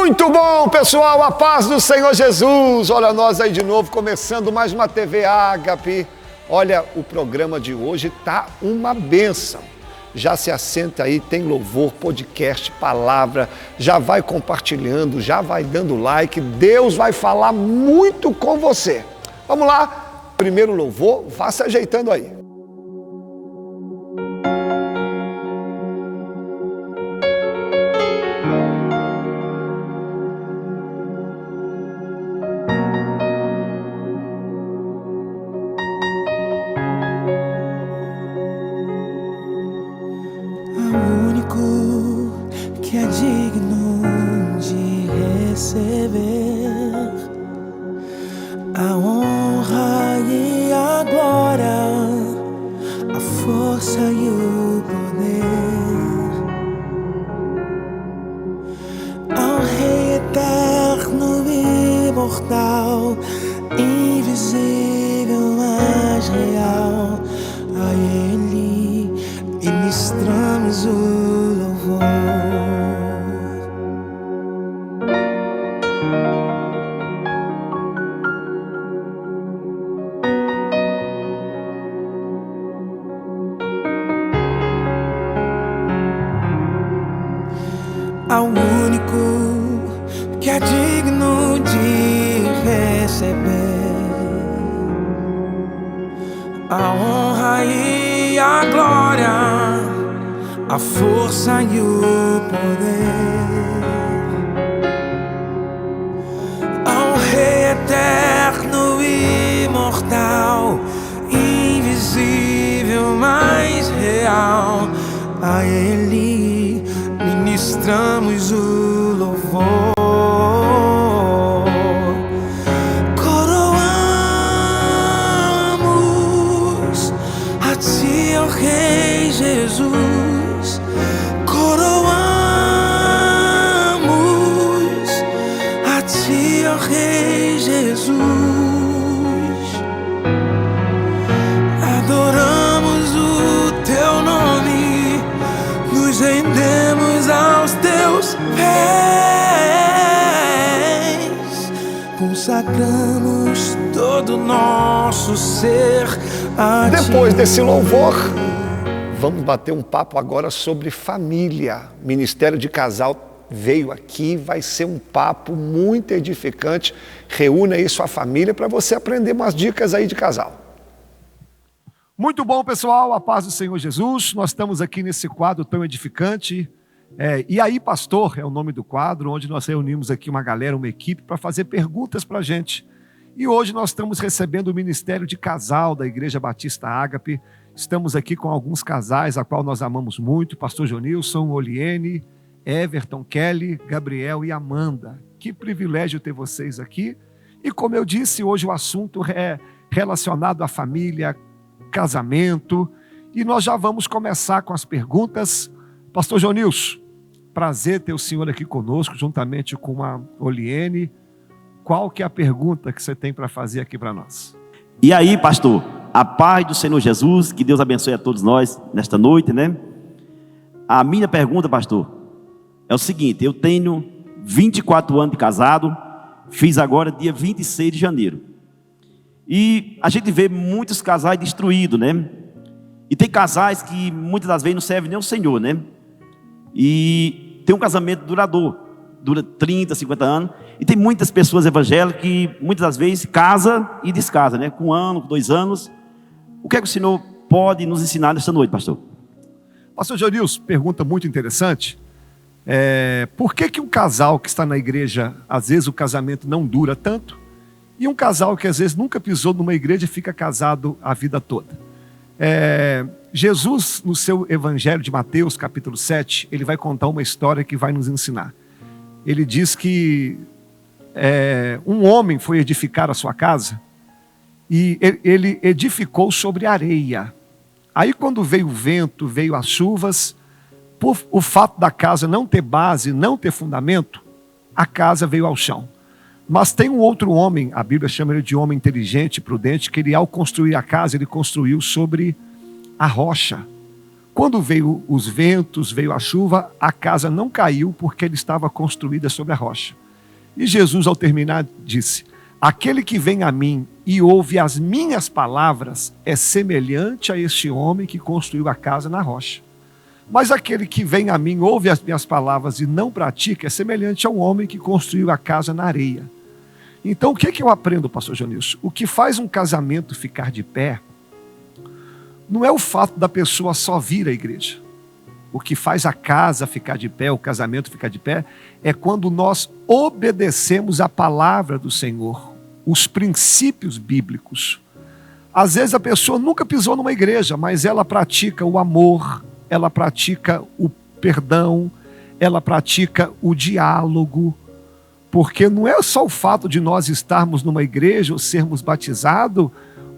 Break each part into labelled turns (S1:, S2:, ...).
S1: Muito bom, pessoal, a paz do Senhor Jesus. Olha nós aí de novo, começando mais uma TV Ágape. Olha, o programa de hoje tá uma bênção. Já se assenta aí, tem louvor, podcast, palavra, já vai compartilhando, já vai dando like. Deus vai falar muito com você. Vamos lá, primeiro louvor, vá se ajeitando aí.
S2: Ao único que é digno de receber a honra e a glória, a força e o poder, ao Rei eterno e imortal, invisível, mas real, a Ele ministramos o louvor. Coroamos a Ti, ó Rei Jesus. Coroamos a Ti, ó Rei Jesus. Adoramos o Teu nome, nos rendemos aos Teus pés, consagramos todo o nosso ser a Ti.
S1: Depois desse louvor, vamos bater um papo agora sobre família. Ministério de Casal veio aqui, vai ser um papo muito edificante. Reúna aí sua família para você aprender umas dicas aí de casal. Muito bom, pessoal, a paz do Senhor Jesus. Nós estamos aqui nesse quadro tão edificante. E aí, pastor, é o nome do quadro, onde nós reunimos aqui uma galera, uma equipe, para fazer perguntas para a gente. E hoje nós estamos recebendo o Ministério de Casal da Igreja Batista Ágape. Estamos aqui com alguns casais, a qual nós amamos muito, pastor Jonilson, Oliene, Everton, Kelly, Gabriel e Amanda. Que privilégio ter vocês aqui. E como eu disse, hoje o assunto é relacionado à família, casamento, e nós já vamos começar com as perguntas. Pastor Jonilson, prazer ter o senhor aqui conosco, juntamente com a Oliene. Qual que é a pergunta que você tem para fazer aqui para nós?
S3: E aí, pastor, a paz do Senhor Jesus, que Deus abençoe a todos nós nesta noite, né? A minha pergunta, pastor, é o seguinte: eu tenho 24 anos de casado, fiz agora dia 26 de janeiro. E a gente vê muitos casais destruídos, né? E tem casais que muitas das vezes não servem nem ao Senhor, né? E tem um casamento duradouro, dura 30, 50 anos. E tem muitas pessoas evangélicas que muitas das vezes casa e descasa, né? Com 1 ano, com 2 anos. O que é que o senhor pode nos ensinar nesta noite, pastor?
S1: Pastor Jonilson, pergunta muito interessante. Por que um casal que está na igreja, às vezes o casamento não dura tanto? E um casal que às vezes nunca pisou numa igreja e fica casado a vida toda. Jesus, no seu Evangelho de Mateus, capítulo 7, ele vai contar uma história que vai nos ensinar. Ele diz que um homem foi edificar a sua casa e ele edificou sobre areia. Aí quando veio o vento, veio as chuvas, por o fato da casa não ter base, não ter fundamento, a casa veio ao chão. Mas tem um outro homem, a Bíblia chama ele de homem inteligente, prudente, que ele, ao construir a casa, ele construiu sobre a rocha. Quando veio os ventos, veio a chuva, a casa não caiu porque ela estava construída sobre a rocha. E Jesus, ao terminar, disse: aquele que vem a mim e ouve as minhas palavras é semelhante a este homem que construiu a casa na rocha. Mas aquele que vem a mim, ouve as minhas palavras e não pratica, é semelhante ao homem que construiu a casa na areia. Então, o que eu aprendo, pastor Jonilson? O que faz um casamento ficar de pé não é o fato da pessoa só vir à igreja. O que faz a casa ficar de pé, o casamento ficar de pé, é quando nós obedecemos a palavra do Senhor, os princípios bíblicos. Às vezes a pessoa nunca pisou numa igreja, mas ela pratica o amor, ela pratica o perdão, ela pratica o diálogo, porque não é só o fato de nós estarmos numa igreja ou sermos batizados.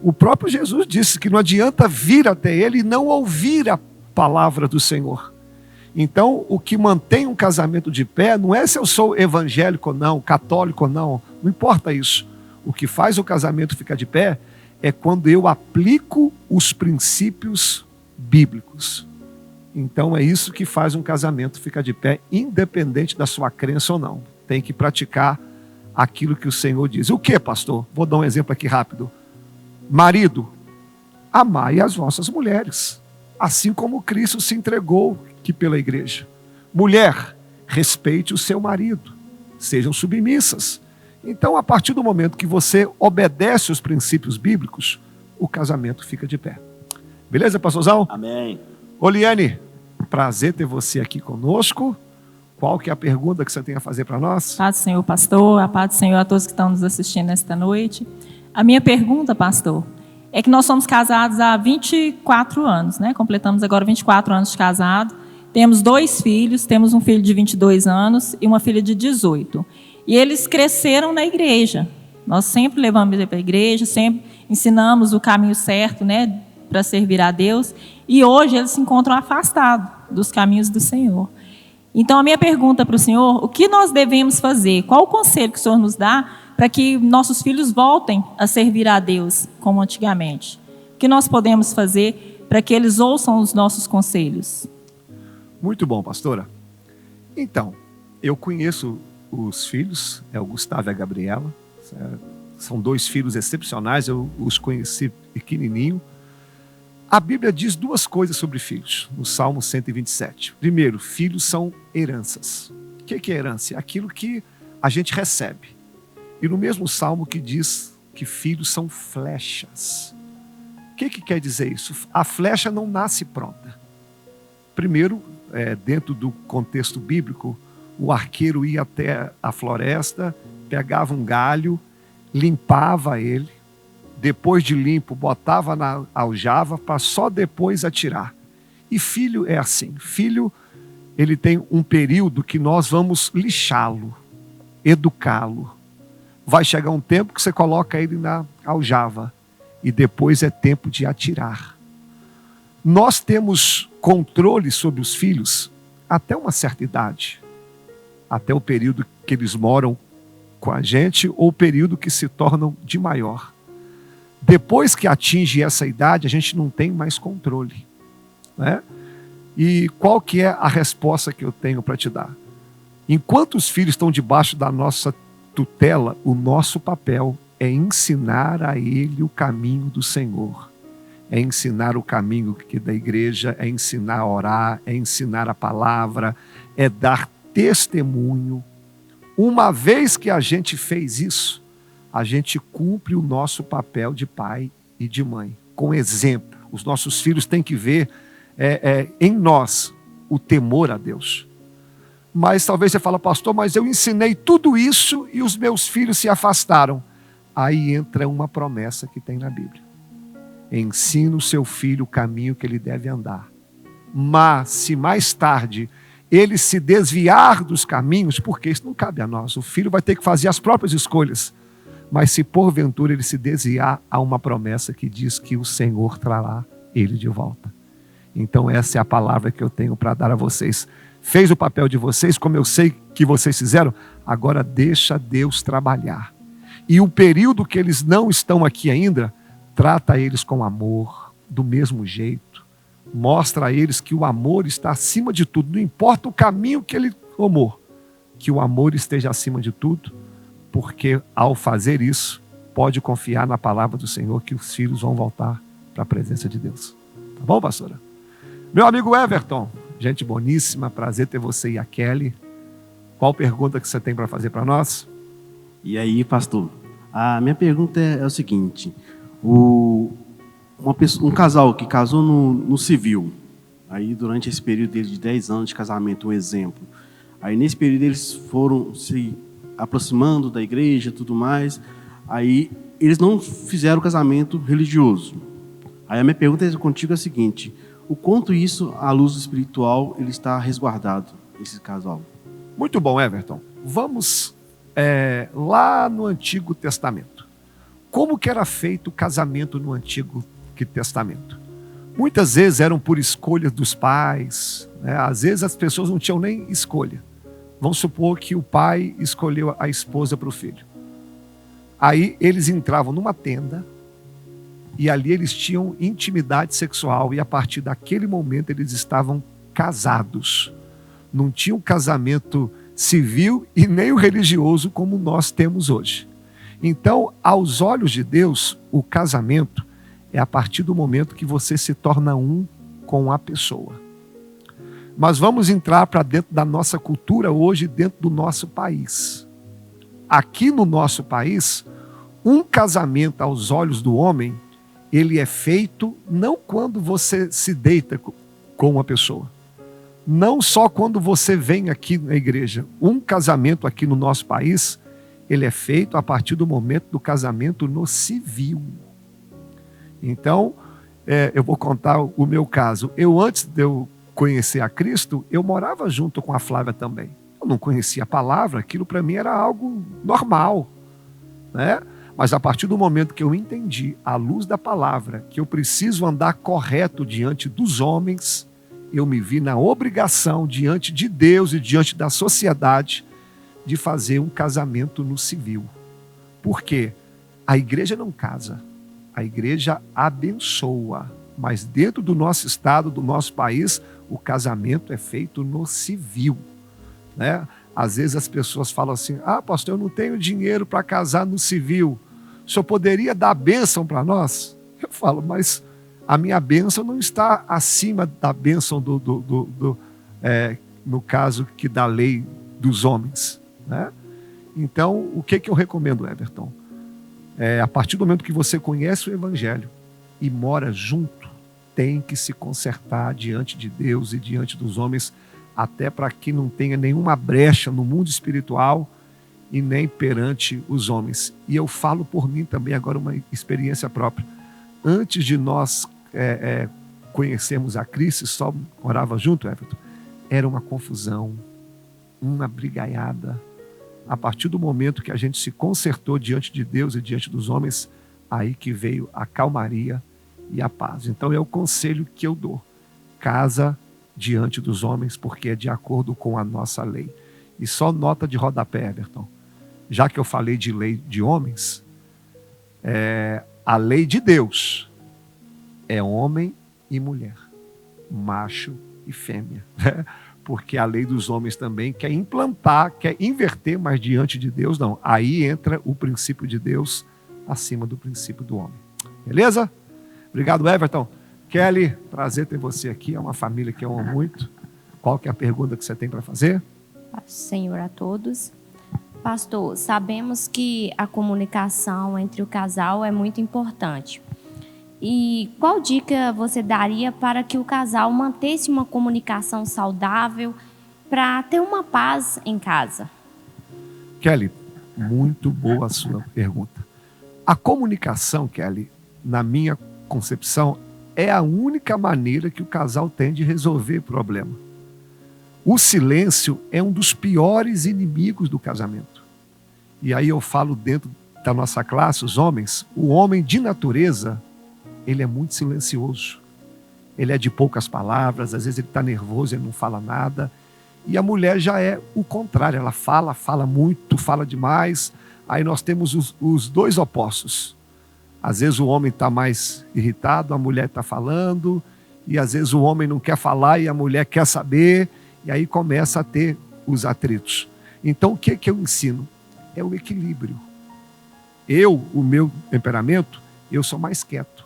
S1: O próprio Jesus disse que não adianta vir até ele e não ouvir a palavra do Senhor. Então, o que mantém um casamento de pé não é se eu sou evangélico ou não, católico ou não, não importa isso. O que faz o casamento ficar de pé é quando eu aplico os princípios bíblicos. Então, é isso que faz um casamento ficar de pé, independente da sua crença ou não. Tem que praticar aquilo que o Senhor diz. O que, pastor? Vou dar um exemplo aqui rápido. Marido, amai as vossas mulheres, assim como Cristo se entregou aqui pela igreja. Mulher, respeite o seu marido, sejam submissas. Então, a partir do momento que você obedece os princípios bíblicos, o casamento fica de pé. Beleza, pastorzão?
S3: Amém.
S1: Oliane, prazer ter você aqui conosco. Qual que é a pergunta que você tem a fazer para nós?
S4: Paz do Senhor, pastor, a paz do Senhor a todos que estão nos assistindo esta noite. A minha pergunta, pastor, é que nós somos casados há 24 anos, né? Completamos agora 24 anos de casado. Temos 2 filhos, temos um filho de 22 anos e uma filha de 18. E eles cresceram na igreja. Nós sempre levamos eles para a igreja, sempre ensinamos o caminho certo, né, para servir a Deus. E hoje eles se encontram afastados dos caminhos do Senhor. Então, a minha pergunta para o senhor: o que nós devemos fazer? Qual o conselho que o senhor nos dá para que nossos filhos voltem a servir a Deus como antigamente? O que nós podemos fazer para que eles ouçam os nossos conselhos?
S1: Muito bom, pastora. Então, eu conheço os filhos, o Gustavo e a Gabriela. São 2 filhos excepcionais, eu os conheci pequenininho. A Bíblia diz 2 coisas sobre filhos, no Salmo 127. Primeiro, filhos são heranças. O que é herança? É aquilo que a gente recebe. E no mesmo Salmo que diz que filhos são flechas. O que quer dizer isso? A flecha não nasce pronta. Primeiro, dentro do contexto bíblico, o arqueiro ia até a floresta, pegava um galho, limpava ele, depois de limpo, botava na aljava para só depois atirar. E filho é assim. Filho, ele tem um período que nós vamos lixá-lo, educá-lo. Vai chegar um tempo que você coloca ele na aljava e depois é tempo de atirar. Nós temos controle sobre os filhos até uma certa idade, até o período que eles moram com a gente ou o período que se tornam de maior. Depois que atinge essa idade, a gente não tem mais controle, né? E qual que é a resposta que eu tenho para te dar? Enquanto os filhos estão debaixo da nossa tutela, o nosso papel é ensinar a ele o caminho do Senhor. É ensinar o caminho da igreja, é ensinar a orar, é ensinar a palavra, é dar testemunho. Uma vez que a gente fez isso, a gente cumpre o nosso papel de pai e de mãe, com exemplo. Os nossos filhos têm que ver em nós o temor a Deus. Mas talvez você fale: pastor, mas eu ensinei tudo isso e os meus filhos se afastaram. Aí entra uma promessa que tem na Bíblia: ensina o seu filho o caminho que ele deve andar. Mas se mais tarde ele se desviar dos caminhos, porque isso não cabe a nós, o filho vai ter que fazer as próprias escolhas. Mas se porventura ele se desviar, há uma promessa que diz que o Senhor trará ele de volta. Então essa é a palavra que eu tenho para dar a vocês. Fez o papel de vocês, como eu sei que vocês fizeram, agora deixa Deus trabalhar. E o período que eles não estão aqui ainda, trata eles com amor, do mesmo jeito. mostra a eles que o amor está acima de tudo. Não importa o caminho que ele tomou, que o amor esteja acima de tudo, porque ao fazer isso, pode confiar na palavra do Senhor que os filhos vão voltar para a presença de Deus. Tá bom, pastora? Meu amigo Everton, gente boníssima, prazer ter você e a Kelly. Qual pergunta que você tem para fazer para nós?
S5: E aí, pastor? A minha pergunta é o seguinte: um casal que casou no civil, aí durante esse período dele de 10 anos de casamento, um exemplo, aí nesse período eles foram se aproximando da igreja e tudo mais, aí eles não fizeram o casamento religioso. Aí a minha pergunta contigo é a seguinte: o quanto isso, à luz espiritual, ele está resguardado, esse casal?
S1: Muito bom, Everton. Vamos lá no Antigo Testamento. Como que era feito o casamento no Antigo Testamento? Muitas vezes eram por escolha dos pais, né? Às vezes as pessoas não tinham nem escolha. Vamos supor que o pai escolheu a esposa para o filho. Aí eles entravam numa tenda e ali eles tinham intimidade sexual e a partir daquele momento eles estavam casados. Não tinha um casamento civil e nem o religioso como nós temos hoje. Então, aos olhos de Deus, o casamento é a partir do momento que você se torna um com a pessoa. Mas vamos entrar para dentro da nossa cultura hoje, dentro do nosso país. Aqui no nosso país, um casamento aos olhos do homem, ele é feito não quando você se deita com uma pessoa. Não só quando você vem aqui na igreja. Um casamento aqui no nosso país, ele é feito a partir do momento do casamento no civil. Então, eu vou contar o meu caso. Antes de eu conhecer a Cristo, eu morava junto com a Flávia também. Eu não conhecia a palavra, aquilo para mim era algo normal, né? Mas a partir do momento que eu entendi, à luz da palavra, que eu preciso andar correto diante dos homens, eu me vi na obrigação diante de Deus e diante da sociedade de fazer um casamento no civil. Por quê? A igreja não casa, a igreja abençoa, mas dentro do nosso estado, do nosso país, o casamento é feito no civil, né? Às vezes as pessoas falam assim: pastor, eu não tenho dinheiro para casar no civil, o senhor poderia dar bênção para nós? Eu falo, mas a minha bênção não está acima da bênção no caso que da lei dos homens, né? Então, o que eu recomendo, Everton? A partir do momento que você conhece o Evangelho e mora junto, tem que se consertar diante de Deus e diante dos homens, até para que não tenha nenhuma brecha no mundo espiritual e nem perante os homens. E eu falo por mim também agora uma experiência própria. Antes de nós conhecermos a Cristo, só morava junto, Everton, era uma confusão, uma brigaiada. A partir do momento que a gente se consertou diante de Deus e diante dos homens, aí que veio a calmaria e a paz. Então é o conselho que eu dou: casa diante dos homens, porque é de acordo com a nossa lei. E só nota de rodapé, Everton, já que eu falei de lei de homens, a lei de Deus é homem e mulher, macho e fêmea, né? Porque a lei dos homens também quer implantar, quer inverter, mas diante de Deus não. Aí entra o princípio de Deus acima do princípio do homem. Beleza? Obrigado, Everton. Kelly, prazer ter você aqui, é uma família que eu amo muito. Qual que é a pergunta que você tem para fazer?
S6: Paz do Senhor a todos. Pastor, sabemos que a comunicação entre o casal é muito importante. E qual dica você daria para que o casal mantesse uma comunicação saudável para ter uma paz em casa?
S1: Kelly, muito boa a sua pergunta. A comunicação, Kelly, na minha concepção, é a única maneira que o casal tem de resolver o problema. O silêncio é um dos piores inimigos do casamento. E aí eu falo dentro da nossa classe, os homens, o homem de natureza, ele é muito silencioso. Ele é de poucas palavras, às vezes ele está nervoso, ele não fala nada. E a mulher já é o contrário, ela fala muito, fala demais. Aí nós temos os dois opostos. Às vezes o homem está mais irritado, a mulher está falando, e às vezes o homem não quer falar e a mulher quer saber, e aí começa a ter os atritos. Então o que eu ensino? É o equilíbrio. O meu temperamento, eu sou mais quieto,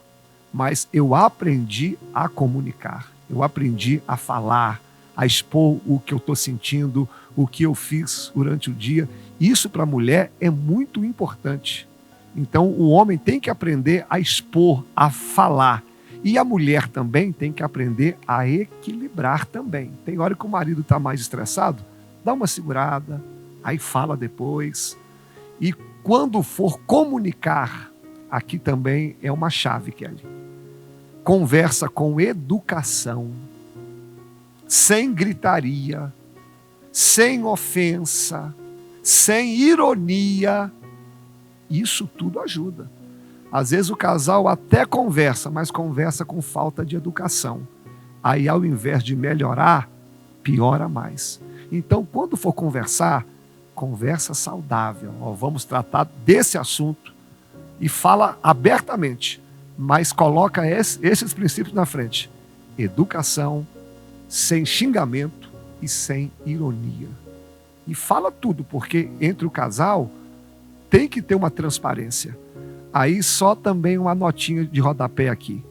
S1: mas eu aprendi a comunicar, eu aprendi a falar, a expor o que eu estou sentindo, o que eu fiz durante o dia. Isso para a mulher é muito importante. Então o homem tem que aprender a expor, a falar. E a mulher também tem que aprender a equilibrar também. Tem hora que o marido está mais estressado, dá uma segurada, aí fala depois. E quando for comunicar, aqui também é uma chave, Kelly. Conversa com educação, sem gritaria, sem ofensa, sem ironia. Isso tudo ajuda. Às vezes o casal até conversa, mas conversa com falta de educação. Aí, ao invés de melhorar, piora mais. Então, quando for conversar, conversa saudável. Vamos tratar desse assunto e fala abertamente, mas coloca esses princípios na frente. Educação, sem xingamento e sem ironia. E fala tudo, porque entre o casal tem que ter uma transparência. Aí só também uma notinha de rodapé aqui.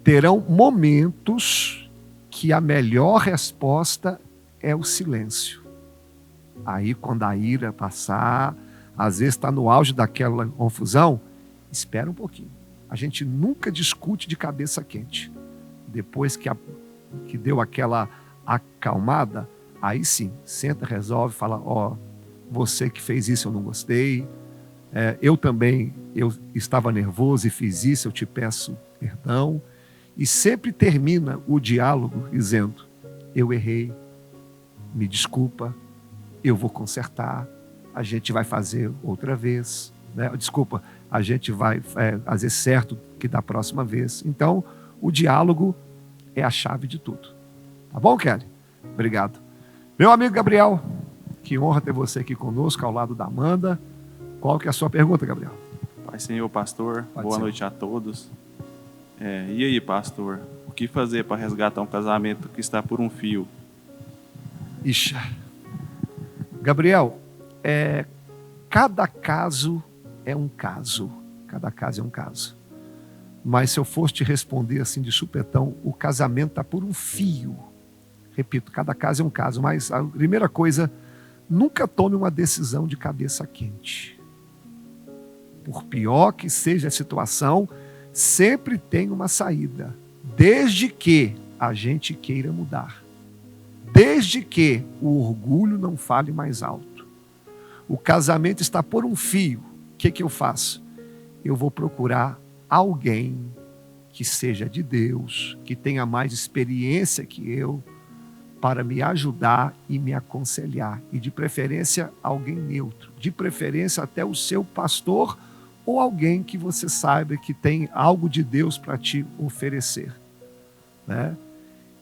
S1: Terão momentos que a melhor resposta é o silêncio. Aí quando a ira passar, às vezes está no auge daquela confusão, espera um pouquinho. A gente nunca discute de cabeça quente. Depois que deu aquela acalmada, aí sim, senta, resolve, fala, você que fez isso eu não gostei, eu também, eu estava nervoso e fiz isso, eu te peço perdão. E sempre termina o diálogo dizendo, eu errei, me desculpa, eu vou consertar, a gente vai fazer outra vez, né? Desculpa, a gente vai fazer certo que da próxima vez. Então, o diálogo é a chave de tudo. Tá bom, Kelly? Obrigado. Meu amigo Gabriel, que honra ter você aqui conosco, ao lado da Amanda. Qual que é a sua pergunta, Gabriel?
S7: Pai Senhor, pastor, boa noite a todos. E aí, pastor, o que fazer para resgatar um casamento que está por um fio?
S1: Ixi. Gabriel, cada caso é um caso. Cada caso é um caso. Mas se eu fosse te responder assim de supetão, o casamento está por um fio. Repito, cada caso é um caso. Mas a primeira coisa, nunca tome uma decisão de cabeça quente. Por pior que seja a situação, sempre tem uma saída. Desde que a gente queira mudar. Desde que o orgulho não fale mais alto. O casamento está por um fio. O que eu faço? Eu vou procurar alguém que seja de Deus, que tenha mais experiência que eu, para me ajudar e me aconselhar. E de preferência, alguém neutro. De preferência, até o seu pastor ou alguém que você saiba que tem algo de Deus para te oferecer. Né?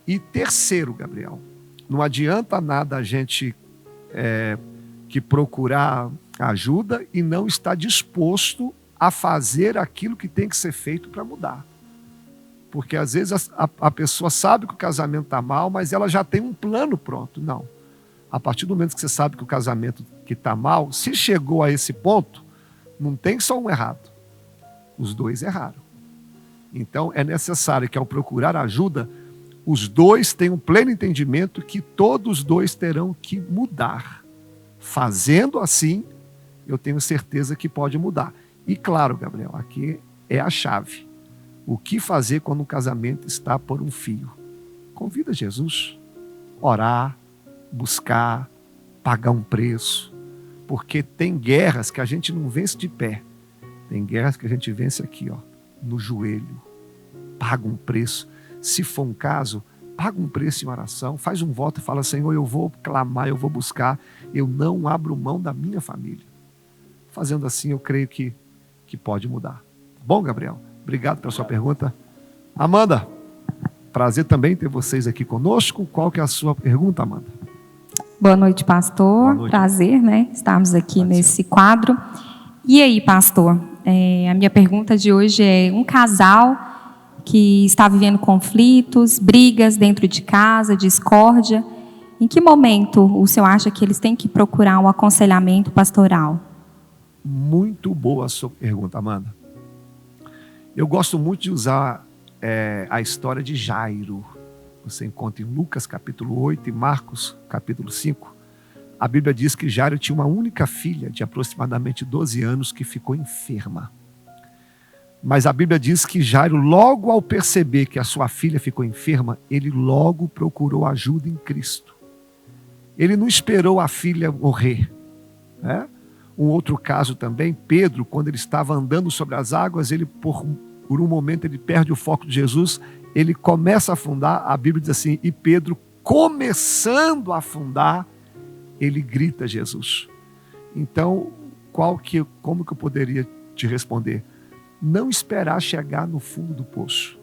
S1: E terceiro, Gabriel, não adianta nada a gente que procurar ajuda e não estar disposto a fazer aquilo que tem que ser feito para mudar. Porque às vezes a pessoa sabe que o casamento está mal, mas ela já tem um plano pronto. Não. A partir do momento que você sabe que o casamento que está mal, se chegou a esse ponto, não tem só um errado. Os dois erraram. Então é necessário que ao procurar ajuda, os dois tenham pleno entendimento que todos os dois terão que mudar. Fazendo assim, eu tenho certeza que pode mudar. E claro, Gabriel, aqui é a chave. O que fazer quando o casamento está por um fio? Convida Jesus. Orar, buscar, pagar um preço. Porque tem guerras que a gente não vence de pé. Tem guerras que a gente vence aqui, no joelho. Paga um preço. Se for um caso, paga um preço em oração. Faz um voto e fala, Senhor, eu vou clamar, eu vou buscar. Eu não abro mão da minha família. Fazendo assim, eu creio que pode mudar. Bom, Gabriel, obrigado pela sua pergunta. Amanda, prazer também ter vocês aqui conosco. Qual que é a sua pergunta, Amanda?
S8: Boa noite, pastor. Boa noite. Prazer, estarmos aqui nesse quadro. E aí, pastor, a minha pergunta de hoje é um casal que está vivendo conflitos, brigas dentro de casa, discórdia. Em que momento o senhor acha que eles têm que procurar um aconselhamento pastoral?
S1: Muito boa a sua pergunta, Amanda. Eu gosto muito de usar a história de Jairo. Você encontra em Lucas capítulo 8 e Marcos capítulo 5. A Bíblia diz que Jairo tinha uma única filha de aproximadamente 12 anos que ficou enferma. Mas a Bíblia diz que Jairo, logo ao perceber que a sua filha ficou enferma, ele logo procurou ajuda em Cristo. Ele não esperou a filha morrer, né? Um outro caso também, Pedro, quando ele estava andando sobre as águas, ele por um momento ele perde o foco de Jesus, ele começa a afundar, a Bíblia diz assim, e Pedro, começando a afundar, ele grita Jesus. Então, como que eu poderia te responder? Não esperar chegar no fundo do poço.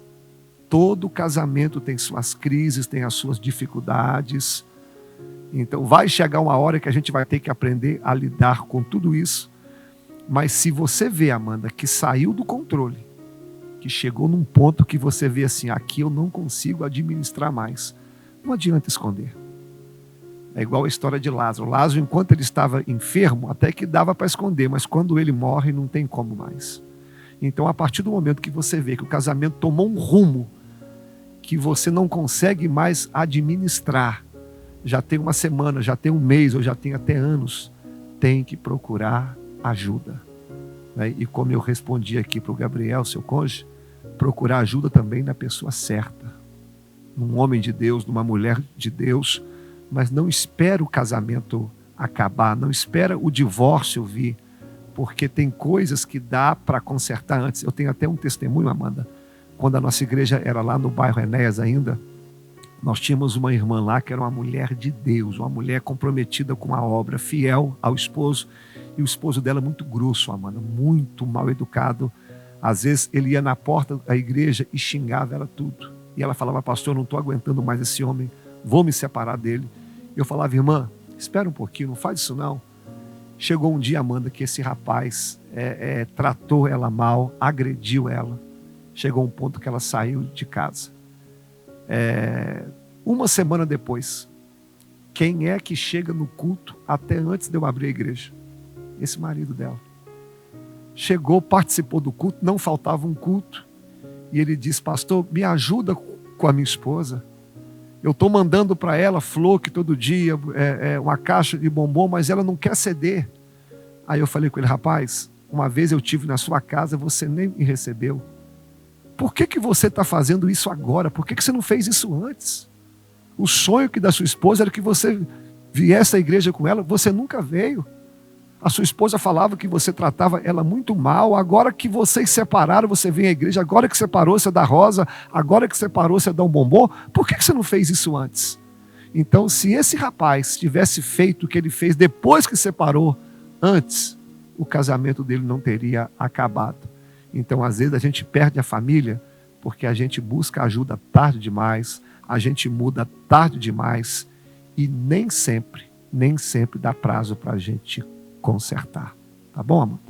S1: Todo casamento tem suas crises, tem as suas dificuldades. Então vai chegar uma hora que a gente vai ter que aprender a lidar com tudo isso. Mas se você vê, Amanda, que saiu do controle, que chegou num ponto que você vê assim, aqui eu não consigo administrar mais, não adianta esconder. É igual a história de Lázaro. Lázaro, enquanto ele estava enfermo, até que dava para esconder, mas quando ele morre, não tem como mais. Então, a partir do momento que você vê que o casamento tomou um rumo que você não consegue mais administrar, já tem uma semana, já tem um mês, ou já tem até anos, tem que procurar ajuda. Né? E como eu respondi aqui para o Gabriel, seu cônjuge, procurar ajuda também na pessoa certa. Num homem de Deus, numa mulher de Deus, mas não espera o casamento acabar, não espera o divórcio vir, porque tem coisas que dá para consertar antes. Eu tenho até um testemunho, Amanda, quando a nossa igreja era lá no bairro Enéas ainda, nós tínhamos uma irmã lá que era uma mulher de Deus, uma mulher comprometida com a obra, fiel ao esposo, e o esposo dela muito grosso, Amanda, muito mal educado. Às vezes ele ia na porta da igreja e xingava ela tudo. E ela falava, pastor, eu não estou aguentando mais esse homem, vou me separar dele. Eu falava, irmã, espera um pouquinho, não faz isso não. Chegou um dia, Amanda, que esse rapaz tratou ela mal, agrediu ela. Chegou um ponto que ela saiu de casa. Uma semana depois, quem é que chega no culto até antes de eu abrir a igreja? Esse marido dela. Chegou, participou do culto, não faltava um culto. E ele disse, pastor, me ajuda com a minha esposa. Eu estou mandando para ela flor que todo dia, uma caixa de bombom, mas ela não quer ceder. Aí eu falei com ele, rapaz, uma vez eu tive na sua casa, você nem me recebeu. Por que você está fazendo isso agora? Por que você não fez isso antes? O sonho da sua esposa era que você viesse à igreja com ela, você nunca veio. A sua esposa falava que você tratava ela muito mal, agora que vocês separaram, você vem à igreja, agora que separou, você dá rosa, agora que separou, você dá um bombom, por que você não fez isso antes? Então, se esse rapaz tivesse feito o que ele fez depois que separou, antes, o casamento dele não teria acabado. Então, às vezes, a gente perde a família porque a gente busca ajuda tarde demais, a gente muda tarde demais e nem sempre dá prazo para a gente consertar. Tá bom, Amanda?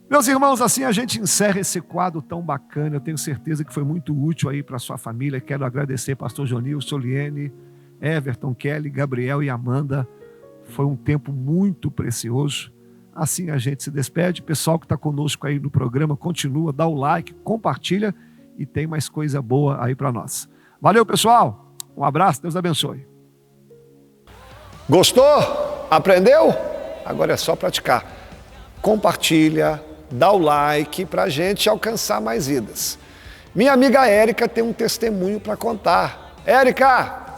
S1: Meus irmãos, assim a gente encerra esse quadro tão bacana. Eu tenho certeza que foi muito útil aí para a sua família. Quero agradecer pastor Jonil, Soliene, Everton, Kelly, Gabriel e Amanda. Foi um tempo muito precioso. Assim a gente se despede. Pessoal que está conosco aí no programa, continua, dá o like, compartilha e tem mais coisa boa aí para nós. Valeu, pessoal. Um abraço, Deus abençoe. Gostou? Aprendeu? Agora é só praticar. Compartilha, dá o like para a gente alcançar mais vidas. Minha amiga Érica tem um testemunho para contar. Érica,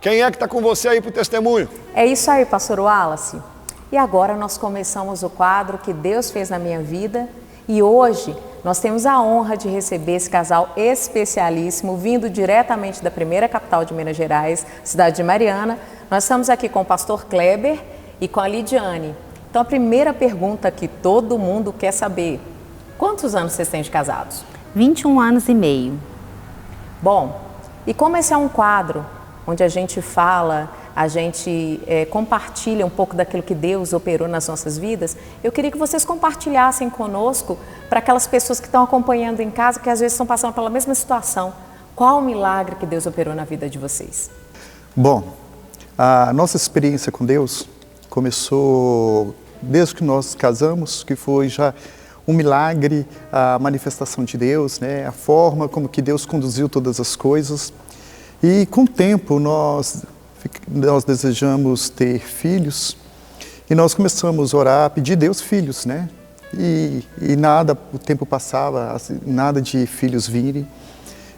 S1: quem é que está com você aí para o testemunho?
S9: É isso aí, pastor Wallace. E agora nós começamos o quadro que Deus fez na minha vida. E hoje nós temos a honra de receber esse casal especialíssimo, vindo diretamente da primeira capital de Minas Gerais, cidade de Mariana. Nós estamos aqui com o pastor Kleber e com a Lidiane. Então a primeira pergunta que todo mundo quer saber: quantos anos vocês têm de casados?
S10: 21 anos e meio.
S9: Bom, e como esse é um quadro onde a gente fala a gente compartilha um pouco daquilo que Deus operou nas nossas vidas, eu queria que vocês compartilhassem conosco para aquelas pessoas que estão acompanhando em casa, que às vezes estão passando pela mesma situação. Qual o milagre que Deus operou na vida de vocês?
S10: Bom, a nossa experiência com Deus começou desde que nós casamos, que foi já um milagre, a manifestação de Deus, né? A forma como que Deus conduziu todas as coisas. E com o tempo nós desejamos ter filhos e nós começamos a orar, a pedir a Deus filhos, né? E nada, o tempo passava, assim, nada de filhos virem.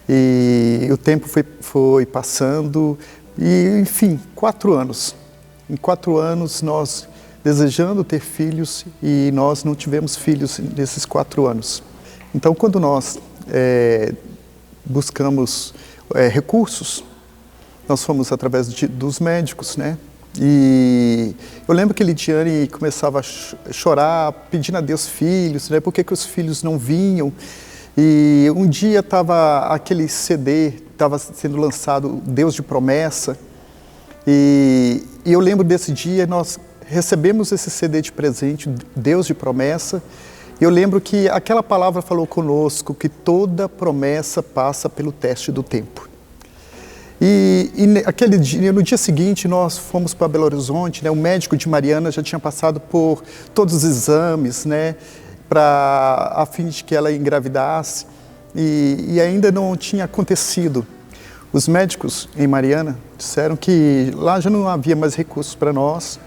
S10: E o tempo foi passando e, enfim, 4 anos. Em 4 anos nós desejando ter filhos e nós não tivemos filhos nesses 4 anos. Então, quando nós buscamos recursos, nós fomos através dos médicos, né? E eu lembro que Lidiane começava a chorar, pedindo a Deus filhos, né? Por que os filhos não vinham? E um dia estava aquele CD, estava sendo lançado, Deus de Promessa, e eu lembro desse dia, nós recebemos esse CD de presente, Deus de Promessa, e eu lembro que aquela palavra falou conosco, que toda promessa passa pelo teste do tempo. E aquele dia, no dia seguinte, nós fomos para Belo Horizonte, né? O médico de Mariana já tinha passado por todos os exames, né? A fim de que ela engravidasse, e ainda não tinha acontecido. Os médicos em Mariana disseram que lá já não havia mais recursos para nós,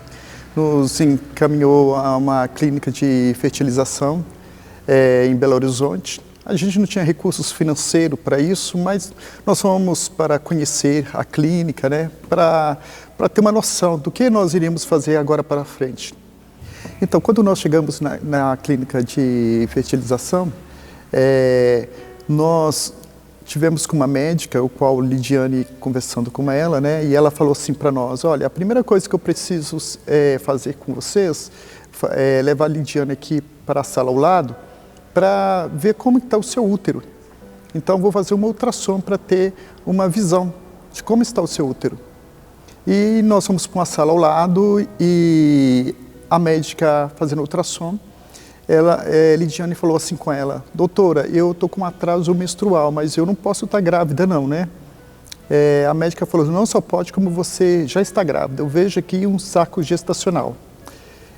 S10: nos encaminhou a uma clínica de fertilização em Belo Horizonte. A gente não tinha recursos financeiros para isso, mas nós fomos para conhecer a clínica, né? Para ter uma noção do que nós iríamos fazer agora para frente. Então, quando nós chegamos na clínica de fertilização, nós tivemos com uma médica, o qual Lidiane conversando com ela, né? E ela falou assim para nós: olha, a primeira coisa que eu preciso fazer com vocês é levar a Lidiane aqui para a sala ao lado para ver como está o seu útero. Então, vou fazer uma ultrassom para ter uma visão de como está o seu útero. E nós fomos para uma sala ao lado e a médica fazendo ultrassom, Lidiane falou assim com ela: doutora, eu estou com um atraso menstrual, mas eu não posso estar grávida não, né? A médica falou: não só pode, como você já está grávida, eu vejo aqui um saco gestacional.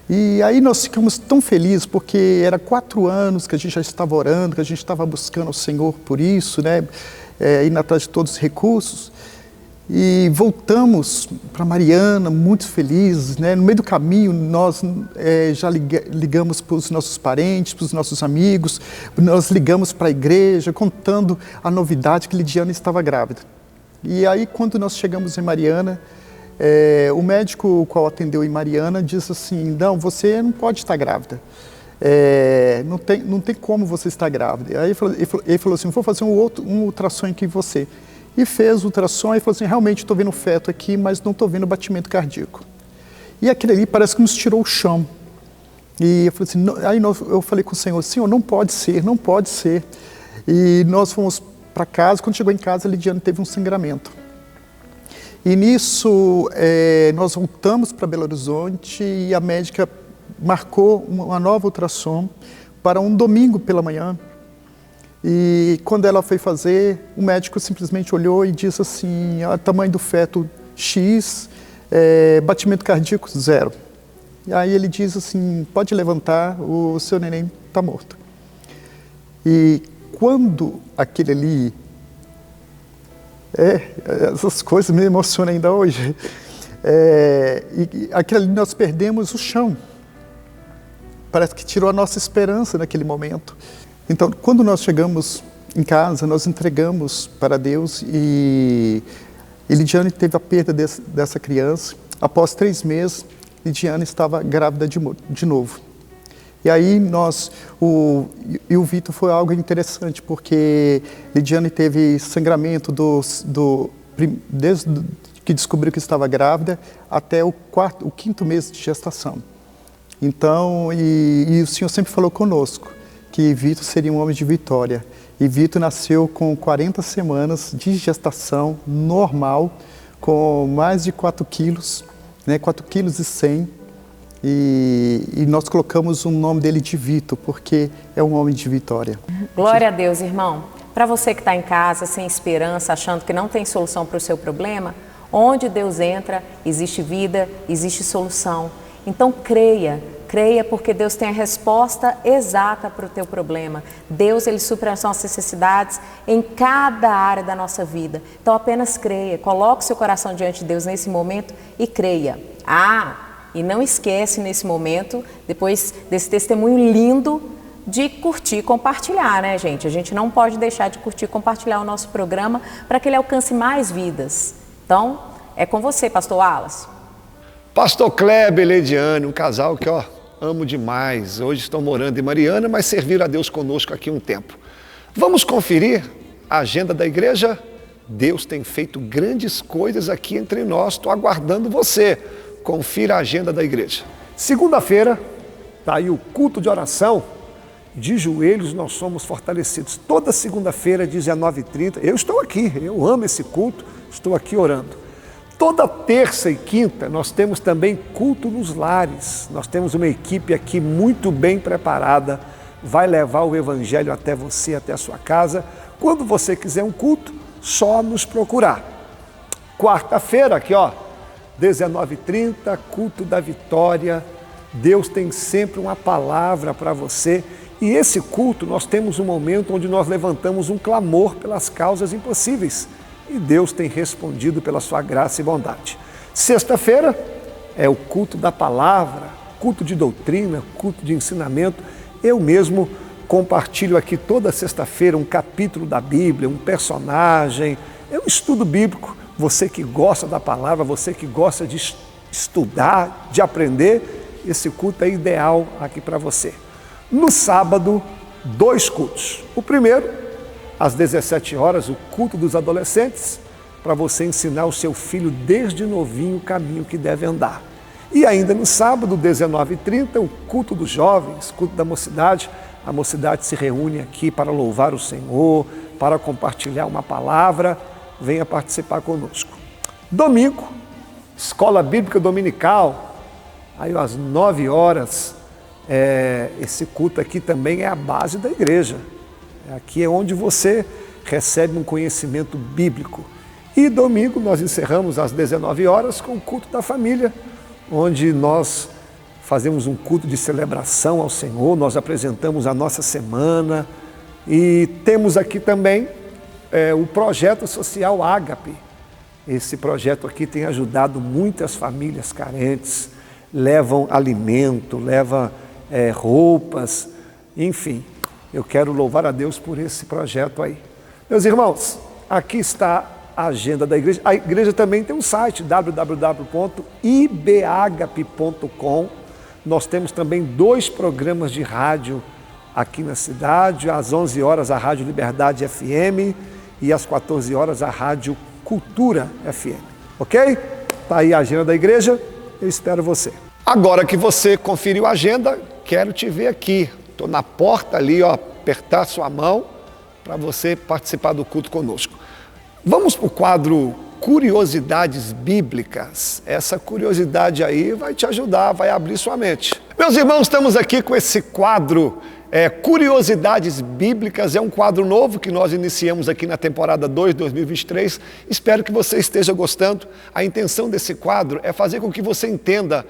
S10: E aí nós ficamos tão felizes, porque era 4 anos que a gente já estava orando, que a gente estava buscando o Senhor por isso, né? Indo atrás de todos os recursos. E voltamos para Mariana muito felizes, né? No meio do caminho nós já ligamos para os nossos parentes, para os nossos amigos, nós ligamos para a igreja contando a novidade que Lidiane estava grávida. E aí quando nós chegamos em Mariana, o médico o qual atendeu em Mariana disse assim: não, você não pode estar grávida, não tem como você estar grávida. Aí ele falou assim: vou fazer um ultrassom aqui em você. E fez o ultrassom e falou assim: realmente estou vendo feto aqui, mas não estou vendo batimento cardíaco. E aquele ali parece que nos tirou o chão. E eu falei assim, aí eu falei com o Senhor: Senhor, não pode ser, não pode ser. E nós fomos para casa. Quando chegou em casa, a Lidiane teve um sangramento. E nisso nós voltamos para Belo Horizonte e a médica marcou uma nova ultrassom para um domingo pela manhã. E quando ela foi fazer, o médico simplesmente olhou e disse assim: tamanho do feto X, batimento cardíaco 0. E aí ele diz assim: pode levantar, o seu neném está morto. E quando aquele ali, essas coisas me emocionam ainda hoje, e aquele ali nós perdemos o chão. Parece que tirou a nossa esperança naquele momento. Então, quando nós chegamos em casa, nós entregamos para Deus e Lidiane teve a perda dessa criança. Após 3 meses, Lidiane estava grávida de novo. E aí o Vitor foi algo interessante, porque Lidiane teve sangramento desde que descobriu que estava grávida até o 5º mês de gestação. Então, e o Senhor sempre falou conosco que Vitor seria um homem de vitória. E Vitor nasceu com 40 semanas de gestação normal, com mais de 4 quilos, né, 4 quilos e 100. E nós colocamos o nome dele de Vitor, porque é um homem de vitória.
S9: Glória a Deus, irmão. Para você que está em casa, sem esperança, achando que não tem solução para o seu problema, onde Deus entra, existe vida, existe solução. Então creia porque Deus tem a resposta exata para o teu problema. Deus, Ele supre as nossas necessidades em cada área da nossa vida. Então apenas creia, coloque seu coração diante de Deus nesse momento e creia. E não esquece nesse momento, depois desse testemunho lindo, de curtir e compartilhar, né, gente? A gente não pode deixar de curtir e compartilhar o nosso programa para que ele alcance mais vidas. Então, é com você, pastor Wallace.
S1: Pastor Kleber e Leidiane, um casal que, amo demais. Hoje estão morando em Mariana, mas serviram a Deus conosco aqui um tempo. Vamos conferir a agenda da igreja? Deus tem feito grandes coisas aqui entre nós. Estou aguardando você. Confira a agenda da igreja. Segunda-feira, está aí o culto de oração. De joelhos nós somos fortalecidos. Toda segunda-feira, 19h30. Eu estou aqui, eu amo esse culto, estou aqui orando. Toda terça e quinta nós temos também culto nos lares. Nós temos uma equipe aqui muito bem preparada. Vai levar o evangelho até você, até a sua casa. Quando você quiser um culto, só nos procurar. Quarta-feira, aqui 19h30, culto da vitória. Deus tem sempre uma palavra para você. E esse culto, nós temos um momento onde nós levantamos um clamor pelas causas impossíveis. E Deus tem respondido pela sua graça e bondade. Sexta-feira é o culto da palavra, culto de doutrina, culto de ensinamento. Eu mesmo compartilho aqui toda sexta-feira um capítulo da Bíblia, um personagem. É um estudo bíblico. Você que gosta da palavra, você que gosta de estudar, de aprender, esse culto é ideal aqui para você. No sábado, 2 cultos. O primeiro, às 17 horas, o culto dos adolescentes, para você ensinar o seu filho desde novinho o caminho que deve andar. E ainda no sábado, 19h30, o culto dos jovens, culto da mocidade. A mocidade se reúne aqui para louvar o Senhor, para compartilhar uma palavra. Venha participar conosco. Domingo, escola bíblica dominical, aí às 9 horas, esse culto aqui também é a base da igreja. Aqui é onde você recebe um conhecimento bíblico. E domingo nós encerramos às 19 horas com o culto da família, onde nós fazemos um culto de celebração ao Senhor, nós apresentamos a nossa semana e temos aqui também o projeto social Ágape. Esse projeto aqui tem ajudado muitas famílias carentes, levam alimento, levam roupas, enfim. Eu quero louvar a Deus por esse projeto aí. Meus irmãos, aqui está a agenda da igreja. A igreja também tem um site, www.ibagape.com. Nós temos também 2 programas de rádio aqui na cidade. Às 11 horas a Rádio Liberdade FM e às 14 horas a Rádio Cultura FM. Ok? Está aí a agenda da igreja. Eu espero você. Agora que você conferiu a agenda, quero te ver aqui. Estou na porta ali, apertar sua mão para você participar do culto conosco. Vamos para o quadro Curiosidades Bíblicas. Essa curiosidade aí vai te ajudar, vai abrir sua mente. Meus irmãos, estamos aqui com esse quadro Curiosidades Bíblicas. É um quadro novo que nós iniciamos aqui na temporada 2, 2023. Espero que você esteja gostando. A intenção desse quadro é fazer com que você entenda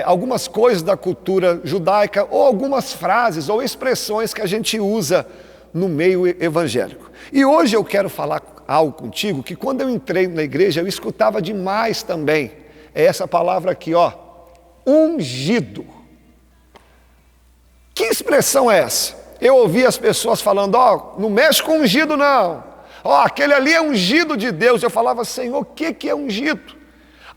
S1: algumas coisas da cultura judaica ou algumas frases ou expressões que a gente usa no meio evangélico. E hoje eu quero falar algo contigo que quando eu entrei na igreja eu escutava demais também. É essa palavra aqui, ungido. Que expressão é essa? Eu ouvi as pessoas falando, não mexe com ungido não. Aquele ali é ungido de Deus. Eu falava, Senhor, o que é ungido?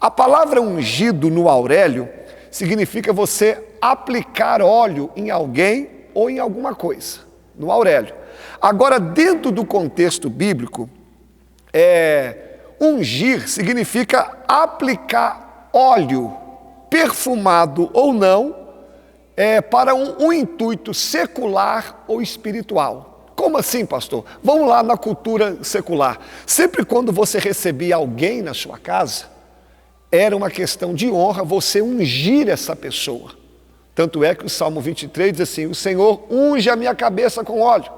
S1: A palavra ungido no Aurélio significa você aplicar óleo em alguém ou em alguma coisa, no Aurélio. Agora, dentro do contexto bíblico, ungir significa aplicar óleo, perfumado ou não, para um intuito secular ou espiritual. Como assim, pastor? Vamos lá na cultura secular. Sempre quando você recebia alguém na sua casa, era uma questão de honra você ungir essa pessoa. Tanto é que o Salmo 23 diz assim: o Senhor unge a minha cabeça com óleo.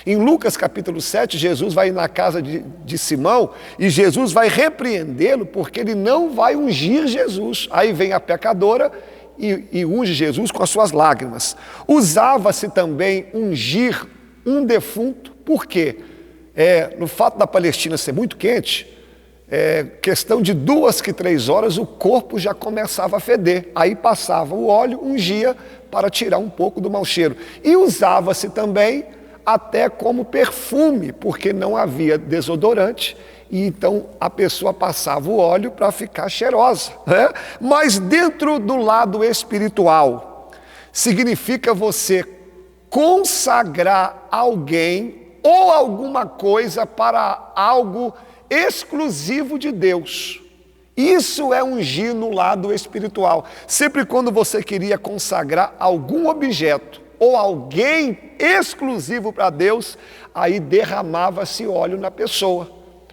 S1: Em Lucas capítulo 7, Jesus vai na casa de Simão e Jesus vai repreendê-lo porque ele não vai ungir Jesus. Aí vem a pecadora e unge Jesus com as suas lágrimas. Usava-se também ungir um defunto, por quê? No fato da Palestina ser muito quente, questão de 2 que 3 horas o corpo já começava a feder. Aí passava o óleo, ungia para tirar um pouco do mau cheiro. E usava-se também até como perfume, porque não havia desodorante, e então a pessoa passava o óleo para ficar cheirosa, né? Mas dentro do lado espiritual, significa você consagrar alguém ou alguma coisa para algo exclusivo de Deus. Isso é ungir no lado espiritual. Sempre quando você queria consagrar algum objeto ou alguém exclusivo para Deus, aí derramava-se óleo na pessoa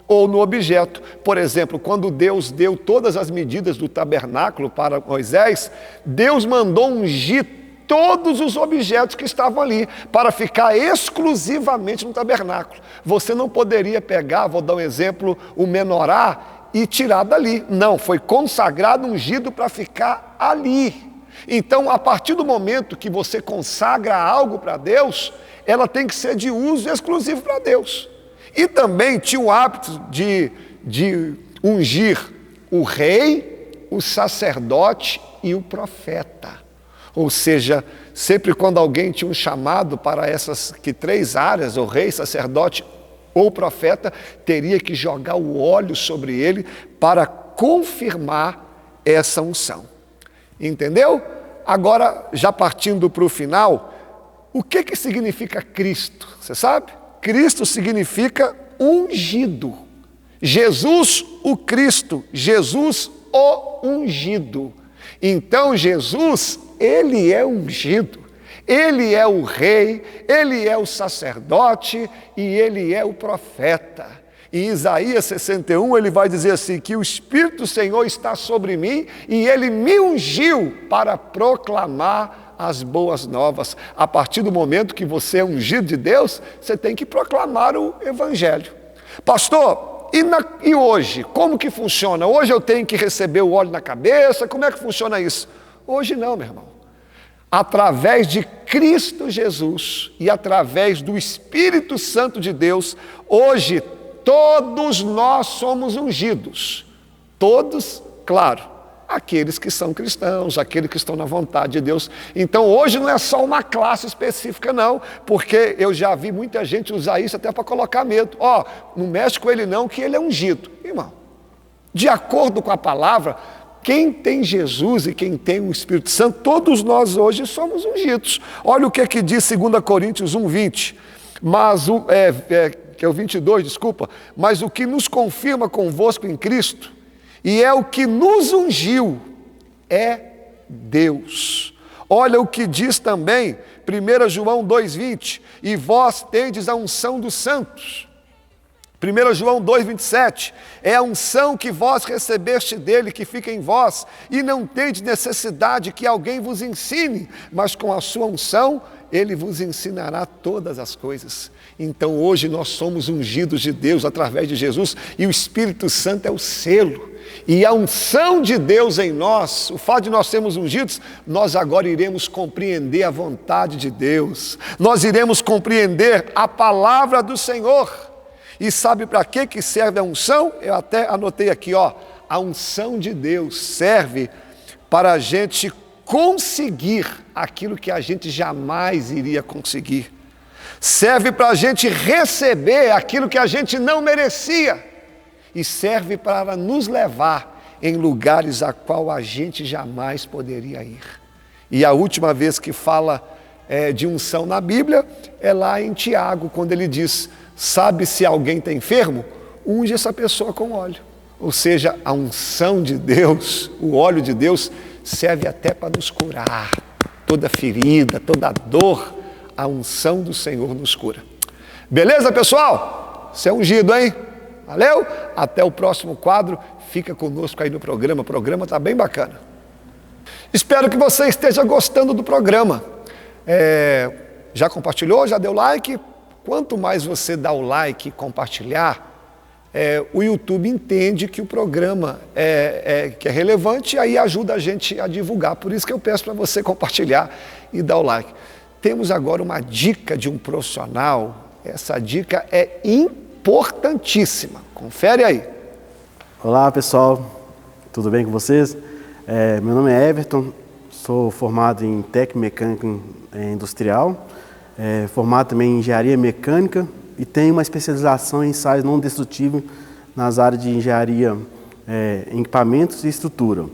S1: ou no objeto. Por exemplo, quando Deus deu todas as medidas do tabernáculo para Moisés, Deus mandou ungir todos os objetos que estavam ali, para ficar exclusivamente no tabernáculo. Você não poderia pegar, vou dar um exemplo, o menorá e tirar dali. Não, foi consagrado, ungido para ficar ali. Então, a partir do momento que você consagra algo para Deus, ela tem que ser de uso exclusivo para Deus. E também tinha o hábito de ungir o rei, o sacerdote e o profeta. Ou seja, sempre quando alguém tinha um chamado para essas 3 áreas, o rei, sacerdote ou profeta, teria que jogar o óleo sobre ele para confirmar essa unção. Entendeu? Agora, já partindo para o final, o que significa Cristo? Você sabe? Cristo significa ungido. Jesus, o Cristo. Jesus, o ungido. Então, Jesus, ele é ungido. Ele é o rei, ele é o sacerdote e ele é o profeta. Em Isaías 61, ele vai dizer assim, que o Espírito do Senhor está sobre mim e ele me ungiu para proclamar as boas novas. A partir do momento que você é ungido de Deus, você tem que proclamar o Evangelho. Pastor, e hoje? Como que funciona? Hoje eu tenho que receber o óleo na cabeça? Como é que funciona isso? Hoje não, meu irmão. Através de Cristo Jesus e através do Espírito Santo de Deus, hoje todos nós somos ungidos. Todos, claro, aqueles que são cristãos, aqueles que estão na vontade de Deus. Então hoje não é só uma classe específica não, porque eu já vi muita gente usar isso até para colocar medo. Não mexe com ele não, que ele é ungido. Irmão, de acordo com a palavra, quem tem Jesus e quem tem o Espírito Santo, todos nós hoje somos ungidos. Olha o que diz 2 Coríntios 1:20, que é o 22, desculpa. Mas o que nos confirma convosco em Cristo, e é o que nos ungiu, é Deus. Olha o que diz também 1 João 2:20, e vós tendes a unção dos santos. 1 João 2:27, é a unção que vós recebeste dele, que fica em vós, e não tendes necessidade que alguém vos ensine, mas com a sua unção, ele vos ensinará todas as coisas. Então hoje nós somos ungidos de Deus através de Jesus, e o Espírito Santo é o selo. E a unção de Deus em nós, o fato de nós sermos ungidos, nós agora iremos compreender a vontade de Deus. Nós iremos compreender a palavra do Senhor. E sabe para que serve a unção? Eu até anotei aqui, a unção de Deus serve para a gente conseguir aquilo que a gente jamais iria conseguir. Serve para a gente receber aquilo que a gente não merecia. E serve para nos levar em lugares a qual a gente jamais poderia ir. E a última vez que fala de unção na Bíblia é lá em Tiago, quando ele diz: sabe se alguém está enfermo? Unge essa pessoa com óleo. Ou seja, a unção de Deus, o óleo de Deus, serve até para nos curar. Toda ferida, toda dor, a unção do Senhor nos cura. Beleza, pessoal? Você é ungido, hein? Valeu? Até o próximo quadro. Fica conosco aí no programa. O programa está bem bacana. Espero que você esteja gostando do programa. Já compartilhou? Já deu like? Quanto mais você dá o like e compartilhar, o YouTube entende que o programa que é relevante e aí ajuda a gente a divulgar. Por isso que eu peço para você compartilhar e dar o like. Temos agora uma dica de um profissional. Essa dica é importantíssima. Confere aí.
S5: Olá, pessoal. Tudo bem com vocês? Meu nome é Everton. Sou formado em técnico mecânico industrial. Formado também em engenharia mecânica e tenho uma especialização em ensaios não destrutivos nas áreas de engenharia em equipamentos e estrutura.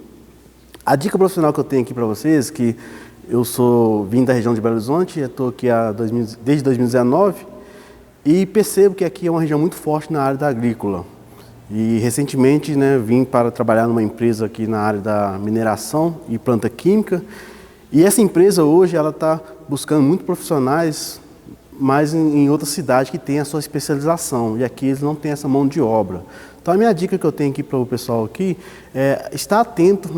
S5: A dica profissional que eu tenho aqui para vocês, que eu vim da região de Belo Horizonte, estou aqui desde 2019 e percebo que aqui é uma região muito forte na área da agrícola. E recentemente vim para trabalhar numa empresa aqui na área da mineração e planta química. E essa empresa hoje ela está buscando muito profissionais, mas em outra cidade que tem a sua especialização. E aqui eles não têm essa mão de obra. Então a minha dica que eu tenho aqui para o pessoal aqui é estar atento